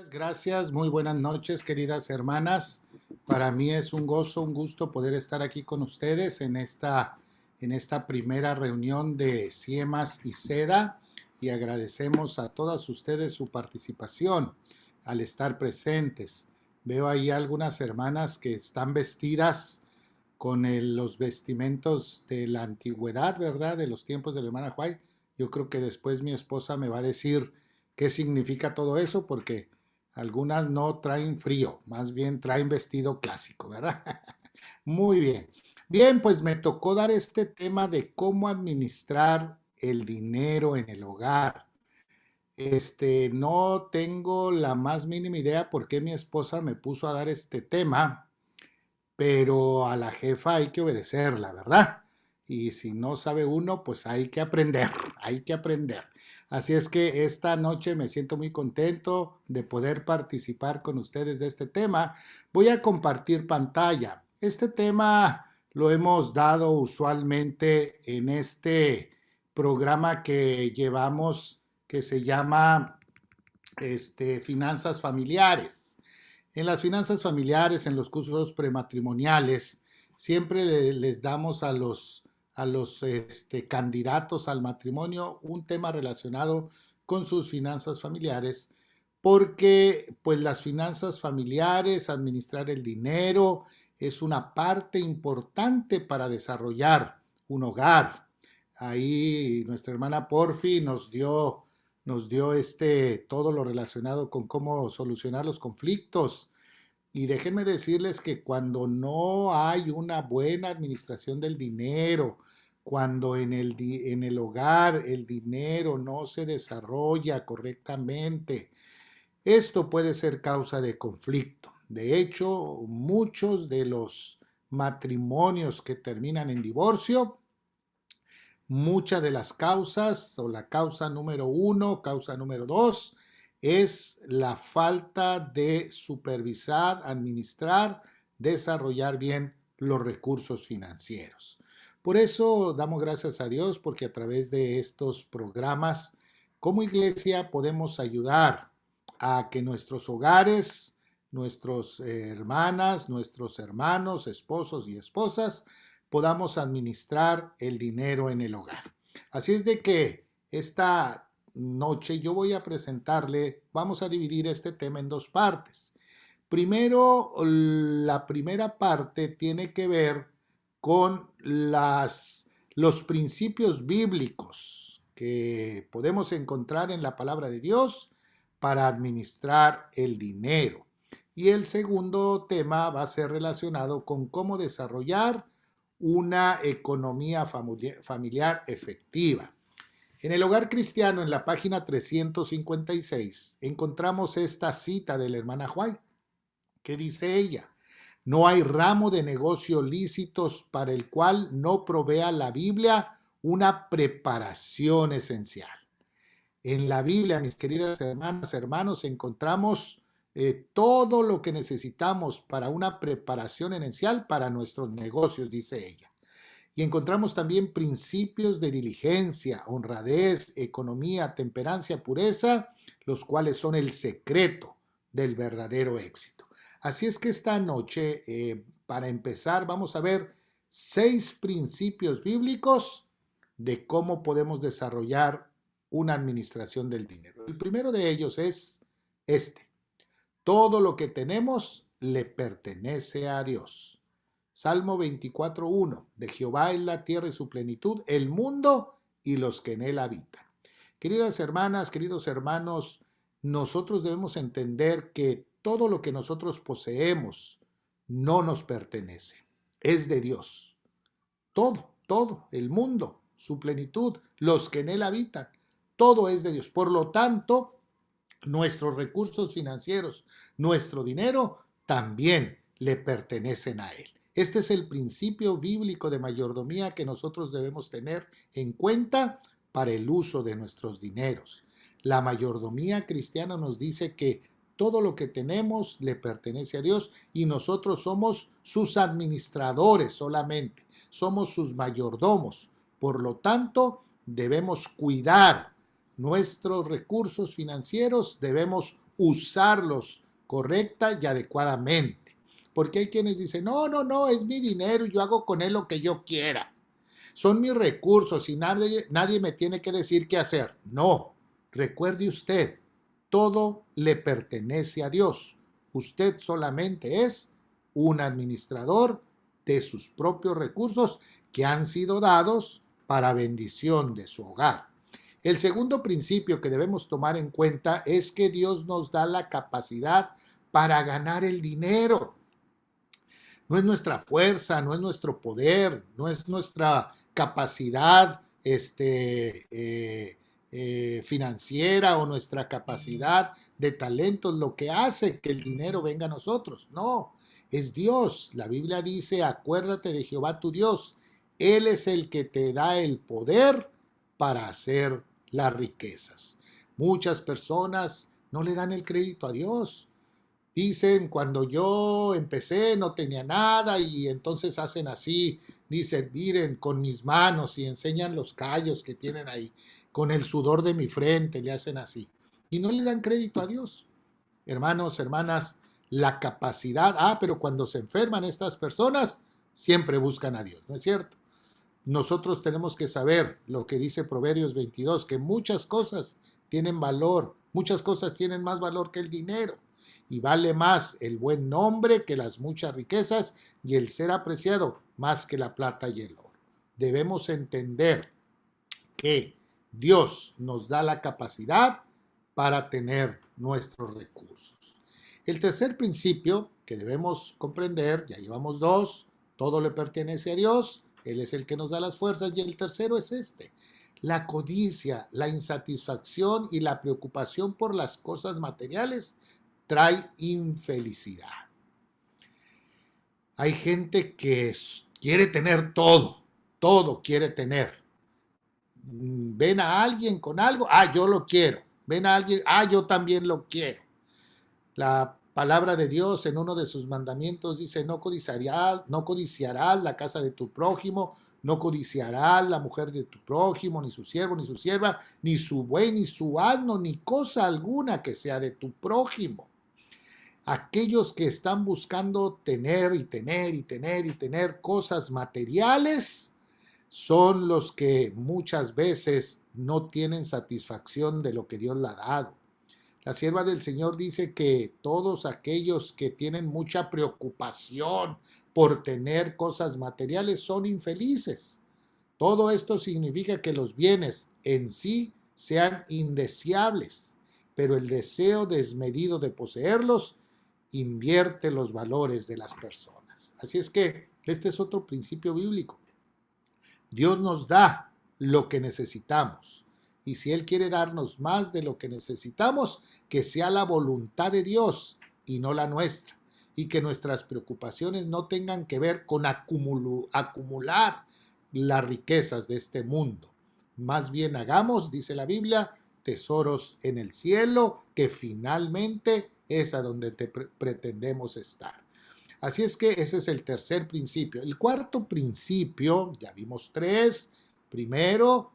Gracias, muy buenas noches, queridas hermanas. Para mí es un gozo, un gusto poder estar aquí con ustedes en esta primera reunión de Ciemas y Seda y agradecemos a todas ustedes su participación al estar presentes. Veo ahí algunas hermanas que están vestidas con los vestimentos de la antigüedad, ¿verdad? De los tiempos de la hermana White. Yo creo que después mi esposa me va a decir qué significa todo eso porque algunas no traen frío, más bien traen vestido clásico, ¿verdad? Muy bien. Bien, pues me tocó dar este tema de cómo administrar el dinero en el hogar. No tengo la más mínima idea por qué mi esposa me puso a dar este tema, pero a la jefa hay que obedecerla, ¿verdad? Y si no sabe uno, pues hay que aprender, hay que aprender. Así es que esta noche me siento muy contento de poder participar con ustedes de este tema. Voy a compartir pantalla. Este tema lo hemos dado usualmente en este programa que llevamos que se llama Finanzas Familiares. En las finanzas familiares, en los cursos prematrimoniales, siempre les damos a los candidatos al matrimonio un tema relacionado con sus finanzas familiares, porque pues las finanzas familiares, administrar el dinero, es una parte importante para desarrollar un hogar. Ahí nuestra hermana Porfi nos dio todo lo relacionado con cómo solucionar los conflictos. Y déjenme decirles que cuando no hay una buena administración del dinero, cuando en el hogar el dinero no se desarrolla correctamente, esto puede ser causa de conflicto. De hecho, muchos de los matrimonios que terminan en divorcio, muchas de las causas, o la causa número uno, causa número dos, es la falta de supervisar, administrar, desarrollar bien los recursos financieros. Por eso damos gracias a Dios porque a través de estos programas, como iglesia, podemos ayudar a que nuestros hogares, nuestras hermanas, nuestros hermanos, esposos y esposas, podamos administrar el dinero en el hogar. Así es de que esta noche yo voy a presentarle, vamos a dividir este tema en dos partes. Primero, la primera parte tiene que ver con los principios bíblicos que podemos encontrar en la palabra de Dios para administrar el dinero. Y el segundo tema va a ser relacionado con cómo desarrollar una economía familiar efectiva. En el Hogar Cristiano, en la página 356, encontramos esta cita de la hermana White, que dice ella: no hay ramo de negocio lícitos para el cual no provea la Biblia una preparación esencial. En la Biblia, mis queridas hermanas, hermanos, encontramos todo lo que necesitamos para una preparación esencial para nuestros negocios, dice ella. Y encontramos también principios de diligencia, honradez, economía, temperancia, pureza, los cuales son el secreto del verdadero éxito. Así es que esta noche, para empezar, vamos a ver 6 principios bíblicos de cómo podemos desarrollar una administración del dinero. El primero de ellos es este: todo lo que tenemos le pertenece a Dios. Salmo 24:1: de Jehová es la tierra y su plenitud, el mundo y los que en él habitan. Queridas hermanas, queridos hermanos, nosotros debemos entender que todo lo que nosotros poseemos no nos pertenece, es de Dios. Todo, el mundo, su plenitud, los que en él habitan, todo es de Dios. Por lo tanto, nuestros recursos financieros, nuestro dinero, también le pertenecen a Él. Este es el principio bíblico de mayordomía que nosotros debemos tener en cuenta para el uso de nuestros dineros. La mayordomía cristiana nos dice que todo lo que tenemos le pertenece a Dios y nosotros somos sus administradores solamente, somos sus mayordomos. Por lo tanto, debemos cuidar nuestros recursos financieros, debemos usarlos correcta y adecuadamente. Porque hay quienes dicen, no, no, no, es mi dinero y yo hago con él lo que yo quiera. Son mis recursos y nadie me tiene que decir qué hacer. No, recuerde usted, todo le pertenece a Dios. Usted solamente es un administrador de sus propios recursos que han sido dados para bendición de su hogar. El segundo principio que debemos tomar en cuenta es que Dios nos da la capacidad para ganar el dinero. No es nuestra fuerza, no es nuestro poder, no es nuestra capacidad financiera o nuestra capacidad de talentos lo que hace que el dinero venga a nosotros. No, es Dios. La Biblia dice, acuérdate de Jehová tu Dios. Él es el que te da el poder para hacer las riquezas. Muchas personas no le dan el crédito a Dios. Dicen, cuando yo empecé no tenía nada y entonces hacen así, dicen, miren, con mis manos y enseñan los callos que tienen ahí, con el sudor de mi frente, le hacen así. Y no le dan crédito a Dios. Hermanos, hermanas, la capacidad, pero cuando se enferman estas personas, siempre buscan a Dios, ¿no es cierto? Nosotros tenemos que saber lo que dice Proverbios 22, que muchas cosas tienen valor, muchas cosas tienen más valor que el dinero. Y vale más el buen nombre que las muchas riquezas y el ser apreciado más que la plata y el oro. Debemos entender que Dios nos da la capacidad para tener nuestros recursos. El tercer principio que debemos comprender, ya llevamos dos, todo le pertenece a Dios, Él es el que nos da las fuerzas, y el tercero es la codicia, la insatisfacción y la preocupación por las cosas materiales trae infelicidad. Hay gente que quiere tener todo quiere tener. Ven a alguien con algo, yo lo quiero. Ven a alguien, yo también lo quiero. La palabra de Dios en uno de sus mandamientos dice, no codiciarás la casa de tu prójimo, no codiciarás la mujer de tu prójimo, ni su siervo, ni su sierva, ni su buey, ni su asno, ni cosa alguna que sea de tu prójimo. Aquellos que están buscando tener y tener y tener y tener cosas materiales son los que muchas veces no tienen satisfacción de lo que Dios le ha dado. La sierva del Señor dice que todos aquellos que tienen mucha preocupación por tener cosas materiales son infelices. Todo esto significa que los bienes en sí sean indeseables, pero el deseo desmedido de poseerlos invierte los valores de las personas. Así es que este es otro principio bíblico. Dios nos da lo que necesitamos. Y si Él quiere darnos más de lo que necesitamos, que sea la voluntad de Dios y no la nuestra. Y que nuestras preocupaciones no tengan que ver con acumular las riquezas de este mundo. Más bien hagamos, dice la Biblia, tesoros en el cielo, que finalmente es a donde pretendemos estar. Así es que ese es el tercer principio. El cuarto principio, ya vimos tres. Primero,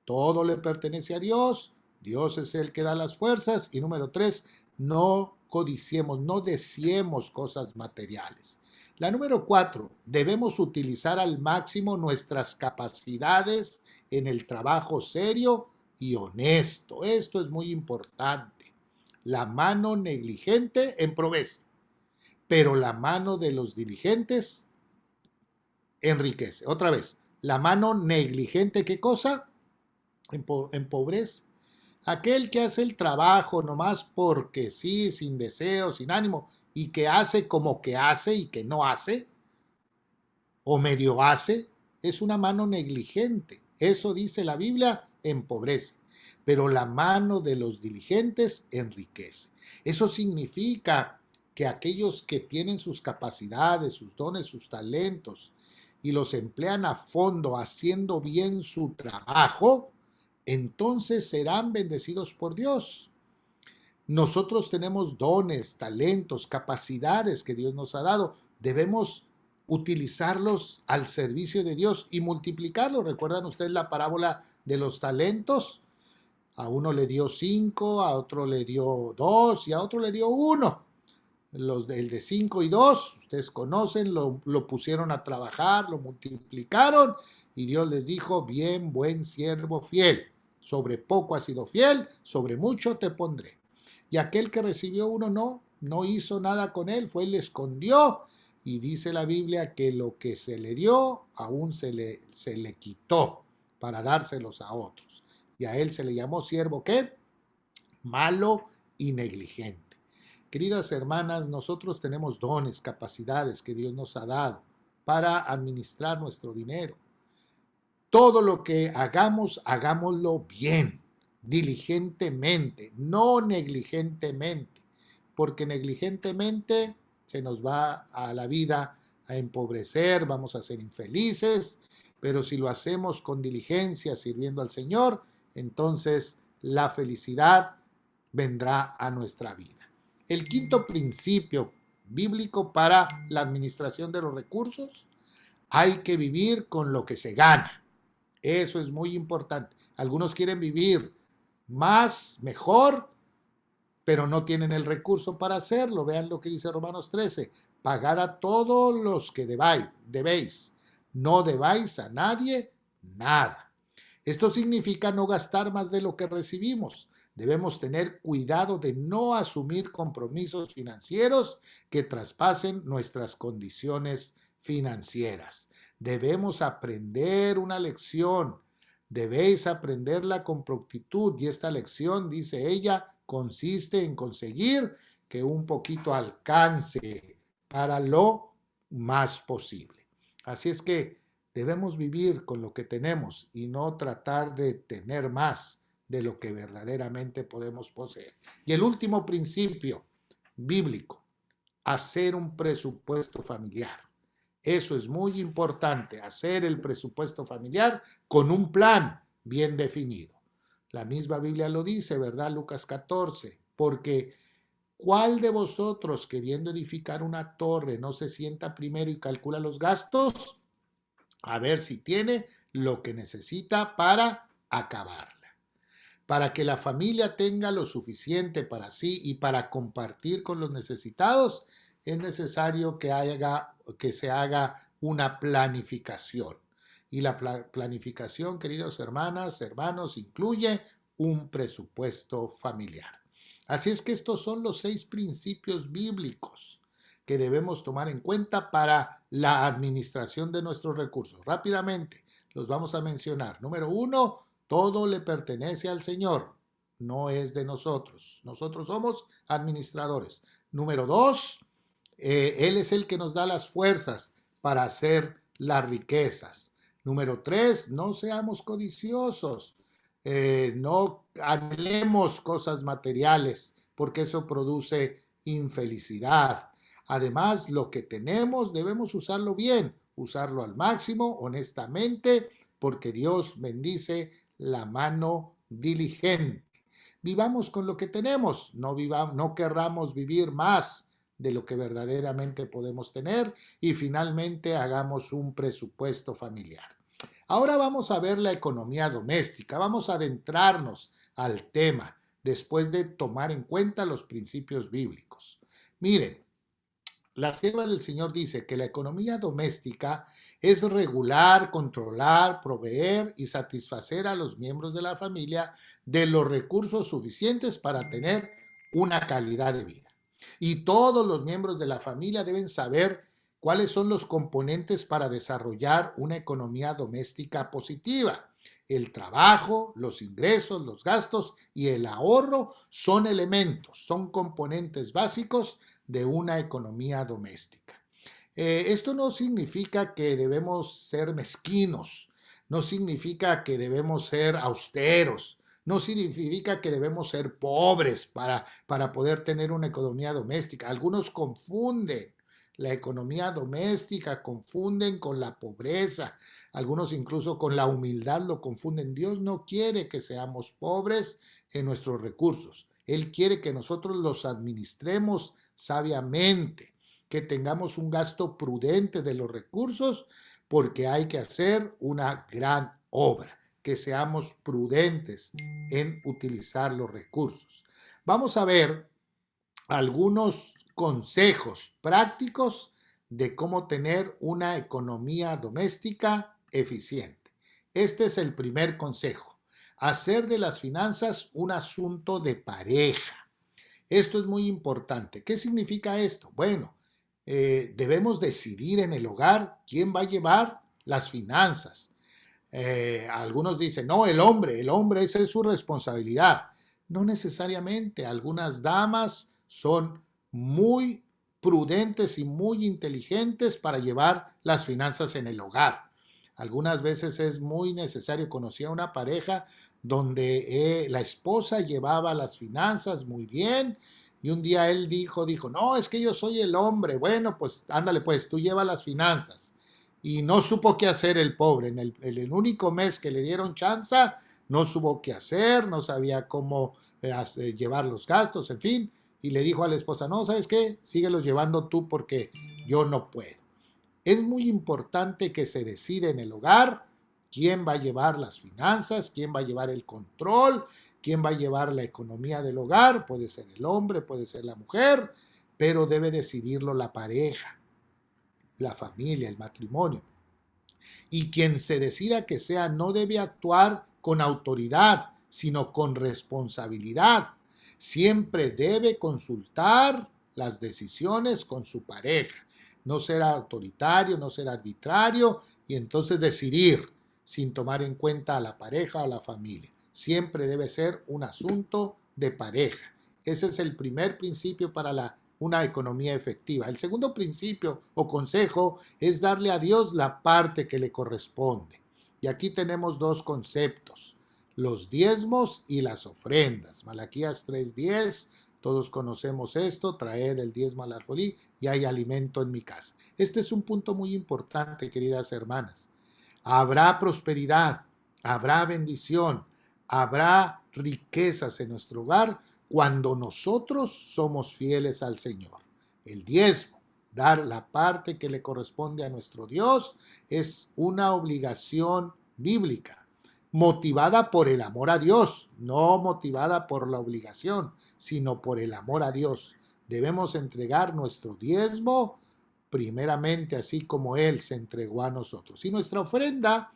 todo le pertenece a Dios. Dios es el que da las fuerzas. Y número 3, no codiciemos, no deseemos cosas materiales. La número 4, debemos utilizar al máximo nuestras capacidades en el trabajo serio y honesto. Esto es muy importante. La mano negligente empobrece, pero la mano de los diligentes enriquece. Otra vez, la mano negligente, ¿qué cosa? Empobrece. Aquel que hace el trabajo nomás porque sí, sin deseo, sin ánimo, y que hace como que hace y que no hace, o medio hace, es una mano negligente. Eso dice la Biblia, empobrece. Pero la mano de los diligentes enriquece. Eso significa que aquellos que tienen sus capacidades, sus dones, sus talentos, y los emplean a fondo haciendo bien su trabajo, entonces serán bendecidos por Dios. Nosotros tenemos dones, talentos, capacidades que Dios nos ha dado. Debemos utilizarlos al servicio de Dios y multiplicarlos. ¿Recuerdan ustedes la parábola de los talentos? A uno le dio 5, a otro le dio 2 y a otro le dio 1. El de 5 y 2, ustedes conocen, lo pusieron a trabajar, lo multiplicaron y Dios les dijo, bien, buen siervo fiel, sobre poco has sido fiel, sobre mucho te pondré. Y aquel que recibió 1 no hizo nada con él, fue y le escondió. Y dice la Biblia que lo que se le dio aún se le quitó para dárselos a otros. Y a él se le llamó siervo, ¿qué? Malo y negligente. Queridas hermanas, nosotros tenemos dones, capacidades que Dios nos ha dado para administrar nuestro dinero. Todo lo que hagamos, hagámoslo bien, diligentemente, no negligentemente, porque negligentemente se nos va a la vida a empobrecer, vamos a ser infelices, pero si lo hacemos con diligencia, sirviendo al Señor, entonces la felicidad vendrá a nuestra vida. El quinto principio bíblico para la administración de los recursos, hay que vivir con lo que se gana. Eso es muy importante. Algunos quieren vivir más, mejor, pero no tienen el recurso para hacerlo. Vean lo que dice Romanos 13. Pagad a todos los que debéis. No debáis a nadie nada. Esto significa no gastar más de lo que recibimos. Debemos tener cuidado de no asumir compromisos financieros que traspasen nuestras condiciones financieras. Debemos aprender una lección. Debéis aprenderla con prontitud. Y esta lección, dice ella, consiste en conseguir que un poquito alcance para lo más posible. Así es que debemos vivir con lo que tenemos y no tratar de tener más de lo que verdaderamente podemos poseer. Y el último principio bíblico, hacer un presupuesto familiar. Eso es muy importante, hacer el presupuesto familiar con un plan bien definido. La misma Biblia lo dice, ¿verdad? Lucas 14, porque ¿cuál de vosotros queriendo edificar una torre no se sienta primero y calcula los gastos? A ver si tiene lo que necesita para acabarla. Para que la familia tenga lo suficiente para sí y para compartir con los necesitados, es necesario que se haga una planificación. Y la planificación, queridos hermanas, hermanos, incluye un presupuesto familiar. Así es que estos son los 6 principios bíblicos que debemos tomar en cuenta para la administración de nuestros recursos. Rápidamente los vamos a mencionar. Número 1, todo le pertenece al Señor, no es de nosotros. Nosotros somos administradores. Número 2, Él es el que nos da las fuerzas para hacer las riquezas. Número 3, no seamos codiciosos. No anhelemos cosas materiales porque eso produce infelicidad. Además, lo que tenemos debemos usarlo bien, usarlo al máximo, honestamente, porque Dios bendice la mano diligente. Vivamos con lo que tenemos, no querramos vivir más de lo que verdaderamente podemos tener y finalmente hagamos un presupuesto familiar. Ahora vamos a ver la economía doméstica, vamos a adentrarnos al tema después de tomar en cuenta los principios bíblicos. Miren, la sierva del Señor dice que la economía doméstica es regular, controlar, proveer y satisfacer a los miembros de la familia de los recursos suficientes para tener una calidad de vida. Y todos los miembros de la familia deben saber cuáles son los componentes para desarrollar una economía doméstica positiva. El trabajo, los ingresos, los gastos y el ahorro son elementos, son componentes básicos de una economía doméstica. Esto no significa que debemos ser mezquinos, no significa que debemos ser austeros, no significa que debemos ser pobres para poder tener una economía doméstica. Algunos confunden la economía doméstica, confunden con la pobreza, algunos incluso con la humildad lo confunden. Dios no quiere que seamos pobres en nuestros recursos. Él quiere que nosotros los administremos sabiamente, que tengamos un gasto prudente de los recursos porque hay que hacer una gran obra, que seamos prudentes en utilizar los recursos. Vamos a ver algunos consejos prácticos de cómo tener una economía doméstica eficiente. Este es el primer consejo: hacer de las finanzas un asunto de pareja. Esto es muy importante. ¿Qué significa esto? Bueno, debemos decidir en el hogar quién va a llevar las finanzas. Algunos dicen, no, el hombre, esa es su responsabilidad. No necesariamente. Algunas damas son muy prudentes y muy inteligentes para llevar las finanzas en el hogar. Algunas veces es muy necesario. Conocí a una pareja donde la esposa llevaba las finanzas muy bien y un día él dijo, no, es que yo soy el hombre. Bueno, pues ándale, pues tú llevas las finanzas. Y no supo qué hacer el pobre. En el único mes que le dieron chance, no supo qué hacer, no sabía cómo llevar los gastos, en fin. Y le dijo a la esposa, no, ¿sabes qué? Síguelos llevando tú porque yo no puedo. Es muy importante que se decida en el hogar quién va a llevar las finanzas, quién va a llevar el control, quién va a llevar la economía del hogar. Puede ser el hombre, puede ser la mujer, pero debe decidirlo la pareja, la familia, el matrimonio. Y quien se decida que sea no debe actuar con autoridad, sino con responsabilidad. Siempre debe consultar las decisiones con su pareja. No ser autoritario, no ser arbitrario y entonces decidir sin tomar en cuenta a la pareja o a la familia. Siempre debe ser un asunto de pareja. Ese es el primer principio para una economía efectiva. El segundo principio o consejo es darle a Dios la parte que le corresponde. Y aquí tenemos dos conceptos: los diezmos y las ofrendas. Malaquías 3:10, todos conocemos esto: traed el diezmo al alfolí y hay alimento en mi casa. Este es un punto muy importante, queridas hermanas. Habrá prosperidad, habrá bendición, habrá riquezas en nuestro hogar cuando nosotros somos fieles al Señor. El diezmo, dar la parte que le corresponde a nuestro Dios, es una obligación bíblica, motivada por el amor a Dios, no motivada por la obligación, sino por el amor a Dios. Debemos entregar nuestro diezmo primeramente, así como Él se entregó a nosotros. Y nuestra ofrenda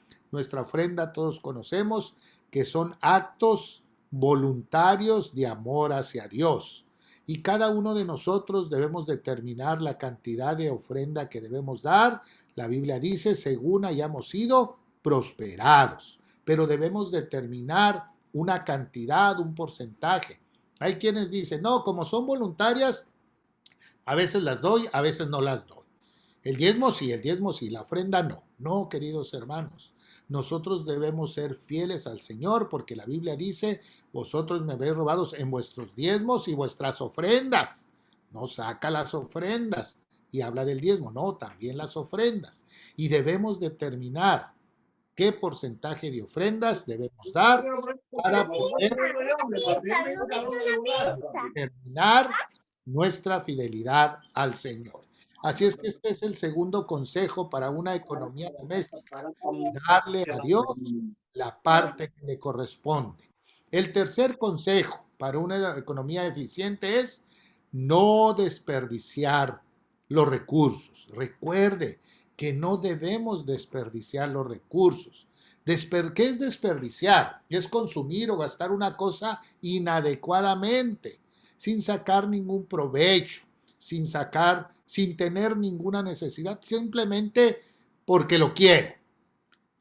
todos conocemos que son actos voluntarios de amor hacia Dios. Y cada uno de nosotros debemos determinar la cantidad de ofrenda que debemos dar. La Biblia dice, según hayamos sido prosperados. Pero debemos determinar una cantidad, un porcentaje. Hay quienes dicen, no, como son voluntarias, a veces las doy, a veces no las doy. El diezmo sí, la ofrenda no. No, queridos hermanos, nosotros debemos ser fieles al Señor porque la Biblia dice, vosotros me habéis robado en vuestros diezmos y vuestras ofrendas. No saca las ofrendas y habla del diezmo, no, también las ofrendas. Y debemos determinar qué porcentaje de ofrendas debemos dar para poder determinar nuestra fidelidad al Señor. Así es que este es el segundo consejo para una economía doméstica: darle a Dios la parte que le corresponde. El tercer consejo para una economía eficiente es no desperdiciar los recursos. Recuerde que no debemos desperdiciar los recursos. ¿Qué es desperdiciar? Es consumir o gastar una cosa inadecuadamente, sin sacar ningún provecho, sin tener ninguna necesidad, simplemente porque lo quiero.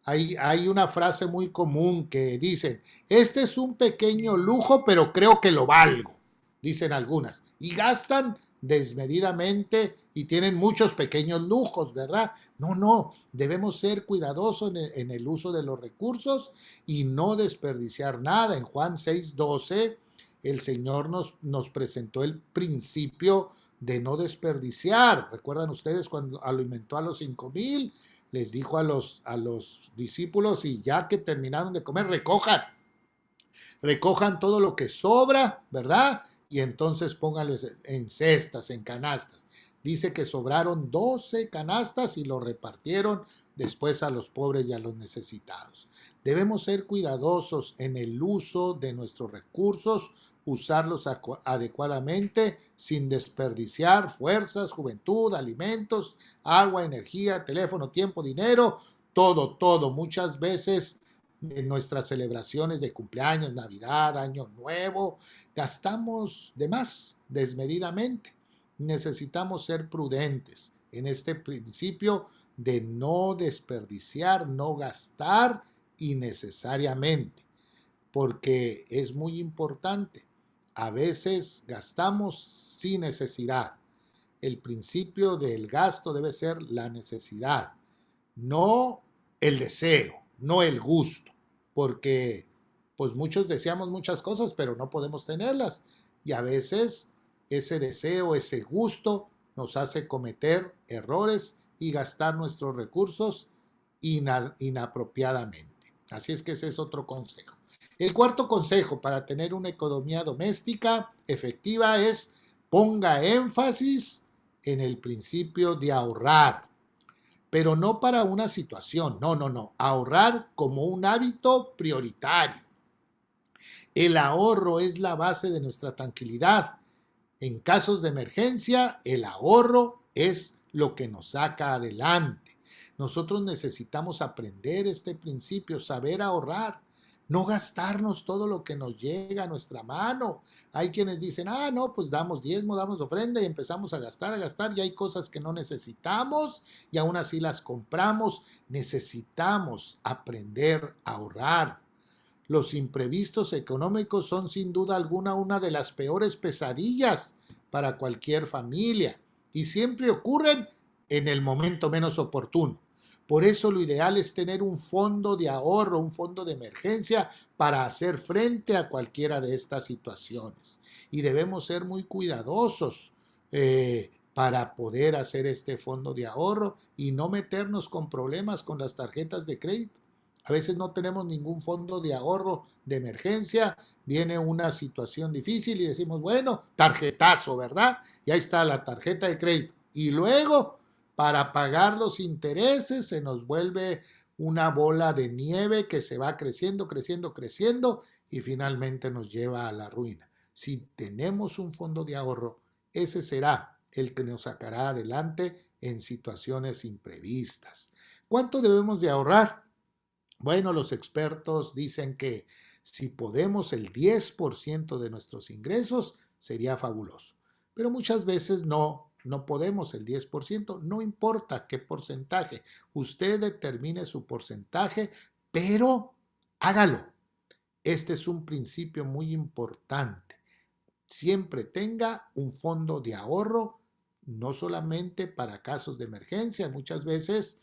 Hay una frase muy común que dicen, este es un pequeño lujo, pero creo que lo valgo, dicen algunas, y gastan desmedidamente y tienen muchos pequeños lujos, ¿verdad? No, debemos ser cuidadosos en el uso de los recursos y no desperdiciar nada. En Juan 6:12, el Señor nos presentó el principio de no desperdiciar. ¿Recuerdan ustedes cuando alimentó a los 5,000? Les dijo a los discípulos, y ya que terminaron de comer, recojan todo lo que sobra, ¿verdad? Y entonces pónganlo en cestas, en canastas. Dice que sobraron 12 canastas y lo repartieron después a los pobres y a los necesitados. Debemos ser cuidadosos en el uso de nuestros recursos, usarlos adecuadamente sin desperdiciar fuerzas, juventud, alimentos, agua, energía, teléfono, tiempo, dinero, todo, todo. Muchas veces en nuestras celebraciones de cumpleaños, Navidad, Año Nuevo, gastamos de más, desmedidamente. Necesitamos ser prudentes en este principio de no desperdiciar, no gastar innecesariamente, porque es muy importante. A veces gastamos sin necesidad. El principio del gasto debe ser la necesidad, no el deseo, no el gusto, porque pues muchos deseamos muchas cosas, pero no podemos tenerlas. Y a veces ese deseo, ese gusto nos hace cometer errores y gastar nuestros recursos inapropiadamente. Así es que ese es otro consejo. El cuarto consejo para tener una economía doméstica efectiva es: ponga énfasis en el principio de ahorrar, pero no para una situación, no, no, no, ahorrar como un hábito prioritario. El ahorro es la base de nuestra tranquilidad. En casos de emergencia, el ahorro es lo que nos saca adelante. Nosotros necesitamos aprender este principio, saber ahorrar, no gastarnos todo lo que nos llega a nuestra mano. Hay quienes dicen, no, pues damos diezmo, damos ofrenda y empezamos a gastar, y hay cosas que no necesitamos y aún así las compramos. Necesitamos aprender a ahorrar. Los imprevistos económicos son sin duda alguna una de las peores pesadillas para cualquier familia y siempre ocurren en el momento menos oportuno. Por eso lo ideal es tener un fondo de ahorro, un fondo de emergencia para hacer frente a cualquiera de estas situaciones. Y debemos ser muy cuidadosos para poder hacer este fondo de ahorro y no meternos con problemas con las tarjetas de crédito. A veces no tenemos ningún fondo de ahorro de emergencia, viene una situación difícil y decimos, bueno, tarjetazo, ¿verdad? Y ahí está la tarjeta de crédito. Y luego, para pagar los intereses, se nos vuelve una bola de nieve que se va creciendo, creciendo, creciendo y finalmente nos lleva a la ruina. Si tenemos un fondo de ahorro, ese será el que nos sacará adelante en situaciones imprevistas. ¿Cuánto debemos de ahorrar? Bueno, los expertos dicen que si podemos el 10% de nuestros ingresos sería fabuloso, pero muchas veces no podemos el 10%, no importa qué porcentaje, usted determine su porcentaje, pero hágalo. Este es un principio muy importante. Siempre tenga un fondo de ahorro, no solamente para casos de emergencia, muchas veces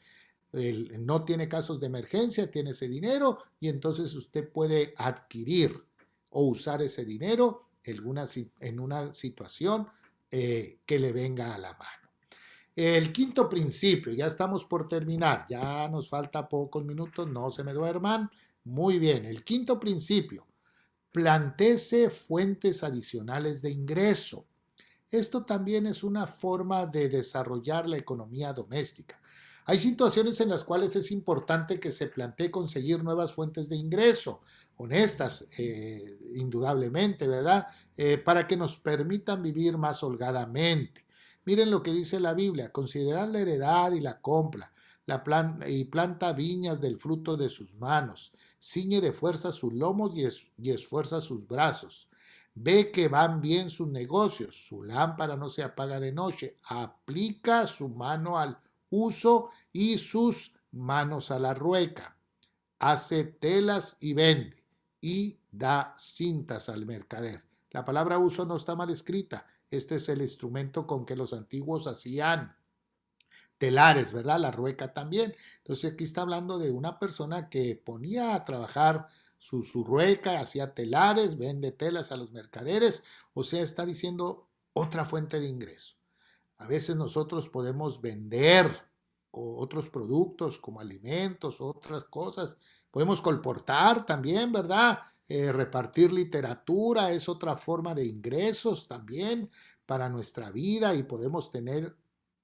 no tiene casos de emergencia, tiene ese dinero y entonces usted puede adquirir o usar ese dinero en una situación que le venga a la mano. El quinto principio, ya estamos por terminar, ya nos falta pocos minutos, no se me duerman. Muy bien, el quinto principio: plantéese fuentes adicionales de ingreso. Esto también es una forma de desarrollar la economía doméstica. Hay situaciones en las cuales es importante que se plantee conseguir nuevas fuentes de ingreso, honestas, indudablemente, ¿verdad? Para que nos permitan vivir más holgadamente. Miren lo que dice la Biblia: considerad la heredad y la compra, y planta viñas del fruto de sus manos, ciñe de fuerza sus lomos y esfuerza sus brazos. Ve que van bien sus negocios, su lámpara no se apaga de noche, aplica su mano al uso y sus manos a la rueca, hace telas y vende, y da cintas al mercader. La palabra uso no está mal escrita, este es el instrumento con que los antiguos hacían telares, ¿verdad? La rueca también. Entonces aquí está hablando de una persona que ponía a trabajar su rueca, hacía telares, vende telas a los mercaderes, o sea, está diciendo otra fuente de ingreso. A veces nosotros podemos vender otros productos como alimentos, otras cosas. Podemos colportar también, ¿verdad? Repartir literatura es otra forma de ingresos también para nuestra vida, y podemos tener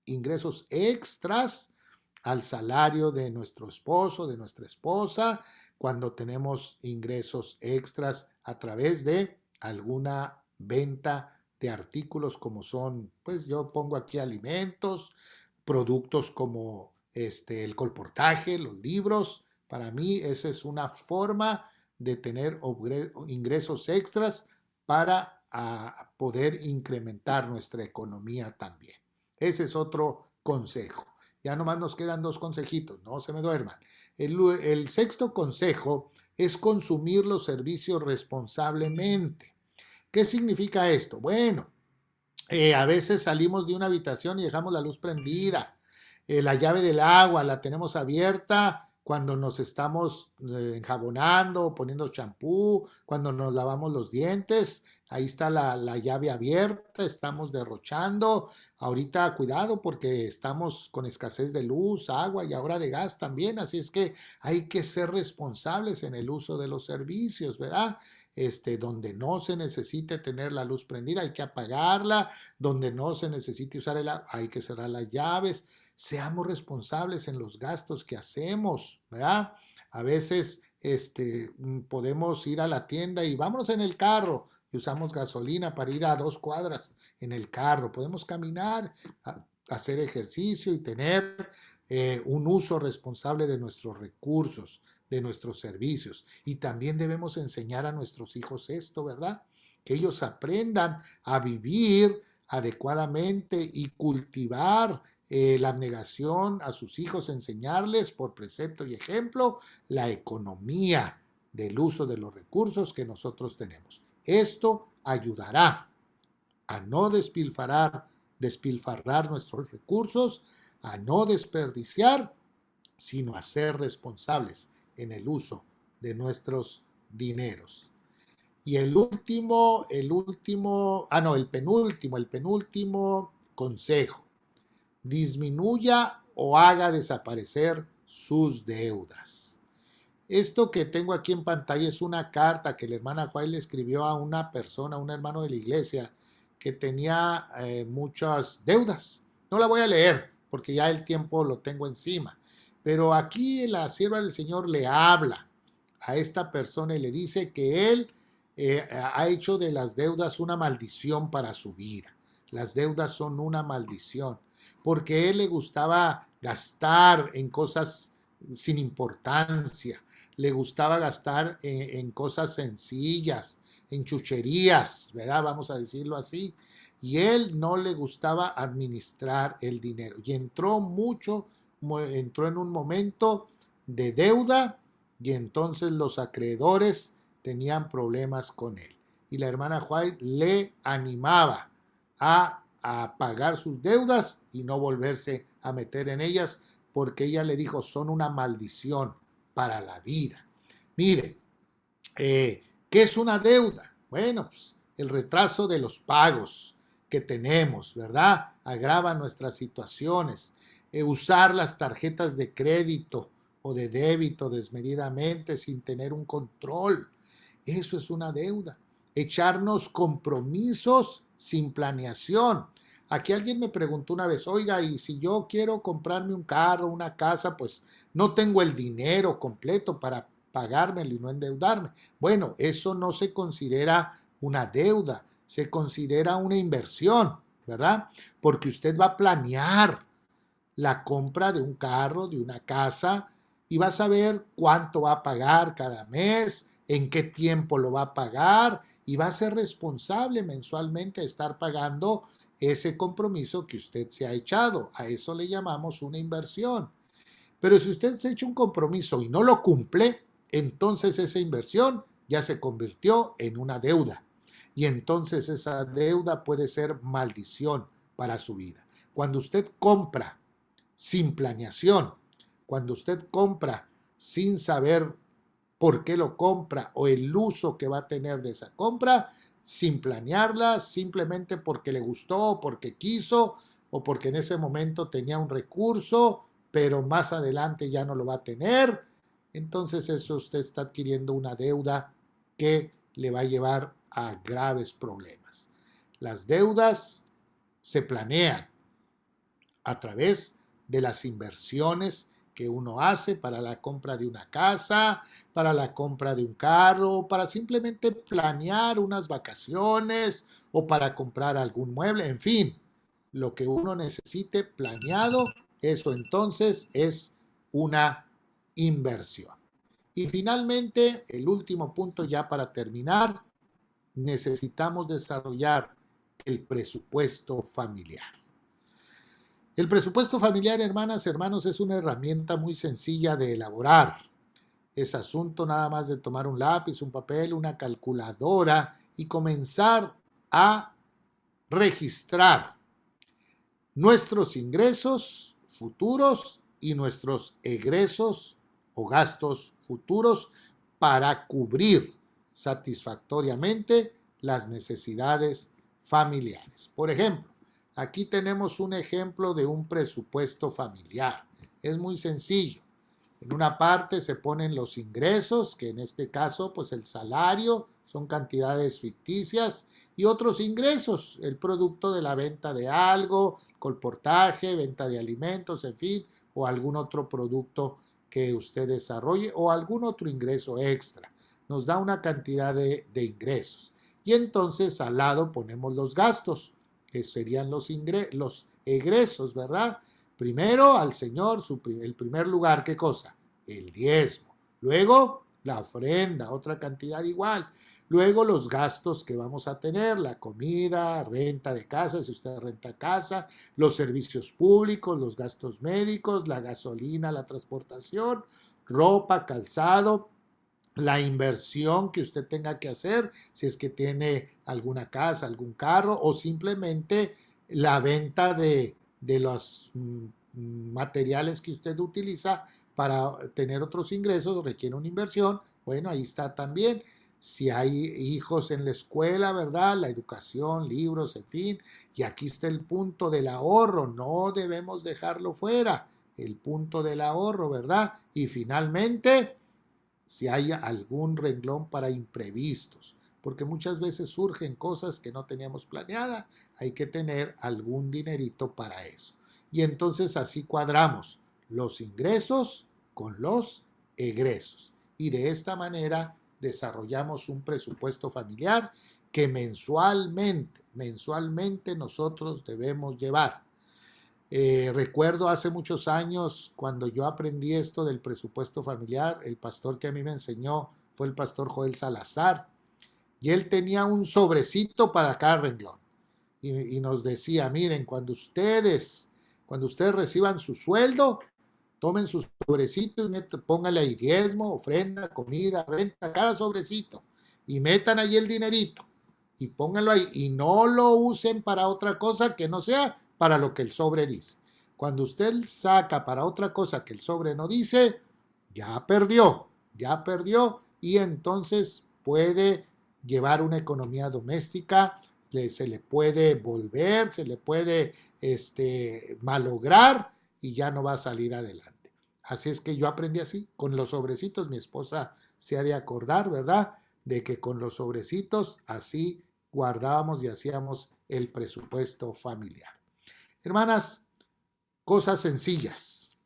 ingresos extras al salario de nuestro esposo, de nuestra esposa, cuando tenemos ingresos extras a través de alguna venta de artículos como son, pues yo pongo aquí alimentos, productos como el colportaje, los libros. Para mí esa es una forma de tener ingresos extras para poder incrementar nuestra economía también. Ese es otro consejo. Ya nomás nos quedan 2 consejitos, no se me duerman. El sexto consejo es consumir los servicios responsablemente. ¿Qué significa esto? Bueno, a veces salimos de una habitación y dejamos la luz prendida. La llave del agua la tenemos abierta cuando nos estamos enjabonando, poniendo champú, cuando nos lavamos los dientes. Ahí está la llave abierta, estamos derrochando. Ahorita cuidado porque estamos con escasez de luz, agua y ahora de gas también. Así es que hay que ser responsables en el uso de los servicios, ¿verdad? Donde no se necesite tener la luz prendida, hay que apagarla, donde no se necesite usar el agua, hay que cerrar las llaves. Seamos responsables en los gastos que hacemos, ¿verdad? A veces podemos ir a la tienda y vámonos en el carro y usamos gasolina para ir a 2 cuadras en el carro. Podemos caminar, hacer ejercicio y tener un uso responsable de nuestros recursos, de nuestros servicios. Y también debemos enseñar a nuestros hijos esto, ¿verdad? Que ellos aprendan a vivir adecuadamente y cultivar la abnegación a sus hijos, enseñarles por precepto y ejemplo la economía del uso de los recursos que nosotros tenemos. Esto ayudará a no despilfarrar nuestros recursos, a no desperdiciar, sino a ser responsables en el uso de nuestros dineros. Y el penúltimo consejo: disminuya o haga desaparecer sus deudas. Esto que tengo aquí en pantalla es una carta que la hermana Juárez le escribió a una persona, a un hermano de la iglesia, que tenía muchas deudas. No la voy a leer porque ya el tiempo lo tengo encima. Pero aquí la sierva del Señor le habla a esta persona y le dice que él ha hecho de las deudas una maldición para su vida. Las deudas son una maldición porque a él le gustaba gastar en cosas sin importancia, le gustaba gastar en cosas sencillas, en chucherías, ¿verdad? Vamos a decirlo así. Y él no le gustaba administrar el dinero. Y entró en un momento de deuda y entonces los acreedores tenían problemas con él. Y la hermana White le animaba a pagar sus deudas y no volverse a meter en ellas porque ella le dijo, son una maldición para la vida. Mire, ¿qué es una deuda? Bueno, pues el retraso de los pagos que tenemos, ¿verdad? Agrava nuestras situaciones. Usar las tarjetas de crédito o de débito desmedidamente sin tener un control. Eso es una deuda. Echarnos compromisos sin planeación. Aquí alguien me preguntó una vez, oiga, y si yo quiero comprarme un carro, una casa, pues no tengo el dinero completo para pagármelo y no endeudarme. Bueno, eso no se considera una deuda, se considera una inversión, ¿verdad? Porque usted va a planear la compra de un carro, de una casa, y va a saber cuánto va a pagar cada mes, en qué tiempo lo va a pagar, y va a ser responsable mensualmente de estar pagando ese compromiso que usted se ha echado. A eso le llamamos una inversión. Pero si usted se echa un compromiso y no lo cumple, entonces esa inversión ya se convirtió en una deuda. Y entonces esa deuda puede ser maldición para su vida. Cuando usted compra sin planeación, cuando usted compra sin saber por qué lo compra o el uso que va a tener de esa compra, sin planearla, simplemente porque le gustó, porque quiso o porque en ese momento tenía un recurso, pero más adelante ya no lo va a tener, entonces eso usted está adquiriendo una deuda que le va a llevar a graves problemas. Las deudas se planean a través de las inversiones que uno hace para la compra de una casa, para la compra de un carro, para simplemente planear unas vacaciones o para comprar algún mueble, en fin, lo que uno necesite planeado, eso entonces es una inversión. Y finalmente, el último punto ya para terminar, necesitamos desarrollar el presupuesto familiar. El presupuesto familiar, hermanas, hermanos, es una herramienta muy sencilla de elaborar. Es asunto nada más de tomar un lápiz, un papel, una calculadora y comenzar a registrar nuestros ingresos futuros y nuestros egresos o gastos futuros para cubrir satisfactoriamente las necesidades familiares. Por ejemplo, aquí tenemos un ejemplo de un presupuesto familiar. Es muy sencillo. En una parte se ponen los ingresos, que en este caso, pues el salario, son cantidades ficticias, y otros ingresos, el producto de la venta de algo, colportaje, venta de alimentos, en fin, o algún otro producto que usted desarrolle o algún otro ingreso extra. Nos da una cantidad de ingresos. Y entonces al lado ponemos los gastos, que serían los egresos, ¿verdad? Primero al Señor, el primer lugar, ¿qué cosa? El diezmo. Luego la ofrenda, otra cantidad igual. Luego los gastos que vamos a tener, la comida, renta de casa, si usted renta casa, los servicios públicos, los gastos médicos, la gasolina, la transportación, ropa, calzado, la inversión que usted tenga que hacer, si es que tiene alguna casa, algún carro, o simplemente la venta de los materiales que usted utiliza para tener otros ingresos, requiere una inversión. Bueno, ahí está también. Si hay hijos en la escuela, ¿verdad? La educación, libros, en fin. Y aquí está el punto del ahorro. No debemos dejarlo fuera. El punto del ahorro, ¿verdad? Y finalmente, si hay algún renglón para imprevistos, porque muchas veces surgen cosas que no teníamos planeada, hay que tener algún dinerito para eso. Y entonces así cuadramos los ingresos con los egresos. Y de esta manera desarrollamos un presupuesto familiar que mensualmente nosotros debemos llevar. Recuerdo hace muchos años cuando yo aprendí esto del presupuesto familiar, el pastor que a mí me enseñó fue el pastor Joel Salazar, y él tenía un sobrecito para cada renglón y nos decía, miren, cuando ustedes reciban su sueldo, tomen su sobrecito y pónganle ahí diezmo, ofrenda, comida, renta, cada sobrecito, y metan ahí el dinerito y pónganlo ahí y no lo usen para otra cosa que no sea para lo que el sobre dice. Cuando usted saca para otra cosa que el sobre no dice, ya perdió y entonces puede llevar una economía doméstica, se le puede volver, se le puede malograr y ya no va a salir adelante. Así es que yo aprendí así, con los sobrecitos, mi esposa se ha de acordar, ¿verdad? De que con los sobrecitos así guardábamos y hacíamos el presupuesto familiar. Hermanas, cosas sencillas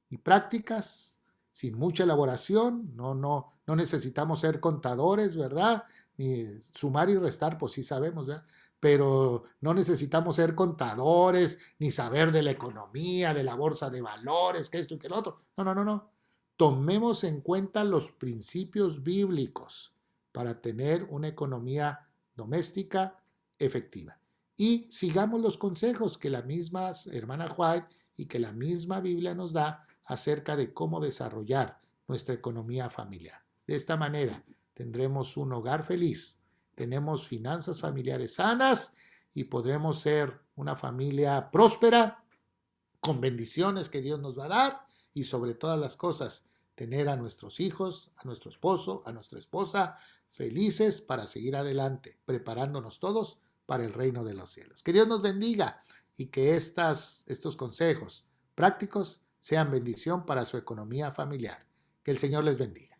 y prácticas, sin mucha elaboración, no necesitamos ser contadores, ¿verdad? Ni sumar y restar, pues sí sabemos, ¿verdad? Pero no necesitamos ser contadores, ni saber de la economía, de la bolsa de valores, que esto y que lo otro. No. Tomemos en cuenta los principios bíblicos para tener una economía doméstica efectiva. Y sigamos los consejos que la misma hermana White y que la misma Biblia nos da acerca de cómo desarrollar nuestra economía familiar. De esta manera tendremos un hogar feliz, tenemos finanzas familiares sanas y podremos ser una familia próspera con bendiciones que Dios nos va a dar y sobre todas las cosas tener a nuestros hijos, a nuestro esposo, a nuestra esposa felices para seguir adelante, preparándonos todos para el reino de los cielos. Que Dios nos bendiga y que estos consejos prácticos sean bendición para su economía familiar. Que el Señor les bendiga.